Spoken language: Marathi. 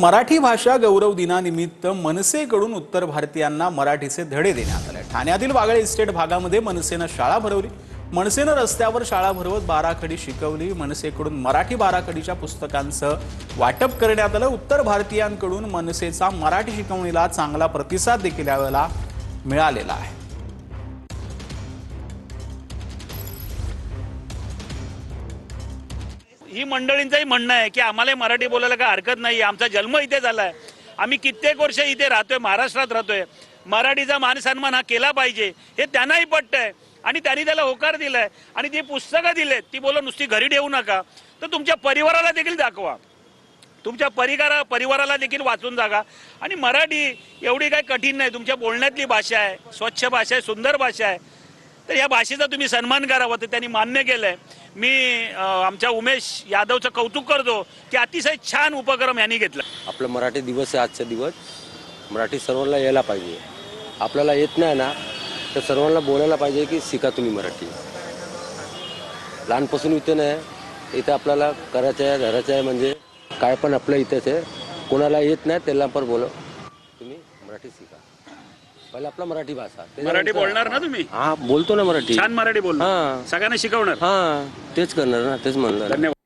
मराठी भाषा गौरव दिनानिमित्त मनसेकडून उत्तर भारतीयांना मराठीचे धडे देण्यात आले। ठाण्यातील वागळे इस्टेट भागामध्ये मनसेनं शाळा भरवली। मनसेनं रस्त्यावर शाळा भरवत बाराखडी शिकवली। मनसेकडून मराठी बाराखडीच्या पुस्तकांचं वाटप करण्यात आलं। उत्तर भारतीयांकडून मनसेचा मराठी शिकवणीला चांगला प्रतिसाद देखील यावेळेला मिळालेला आहे। ही मंडळींचंही म्हणणं आहे की आम्हाला मराठी बोलायला काय हरकत नाही। आमचा जन्म इथे झालाय, आम्ही कित्येक वर्ष इथे राहतोय, महाराष्ट्रात राहतोय। मराठीचा मान सन्मान हा केला पाहिजे हे त्यांनाही पटतंय आणि त्यांनी त्याला होकार दिलाय। आणि जी पुस्तकं दिलेत ती बोला नुसती घरी ठेवू नका, तर तुमच्या परिवाराला देखील दाखवा, तुमच्या परिवाराला देखील वाचून जागा। आणि मराठी एवढी काय कठीण नाही, तुमच्या बोलण्यातली भाषा आहे, स्वच्छ भाषा आहे, सुंदर भाषा आहे। तर या भाषेचा तुम्ही सन्मान करावा, तर त्यांनी मान्य केलंय। मी आमच्या उमेश यादवचं कौतुक करतो की अतिशय छान उपक्रम यांनी घेतला। आपला मराठी दिवस आहे आजचा दिवस, मराठी सर्वांना यायला पाहिजे। आपल्याला येत नाही ना, तर सर्वांना बोलायला पाहिजे की शिका तुम्ही मराठी। लहानपासून इथे नाही, इथे आपल्याला करायचं आहे, धरायचं आहे, म्हणजे काय पण आपल्या इथेच आहे। कोणाला येत नाही त्याला पण बोला, तुम्ही मराठी शिका। पहिले आपला मराठी भाषा, मराठी बोलणार ना तुम्ही? हा बोलतो ना मराठी, छान मराठी बोलणार, हां सगळ्यांना शिकवणार। हां तेच करणार ना, तेच म्हणणार। धन्यवाद।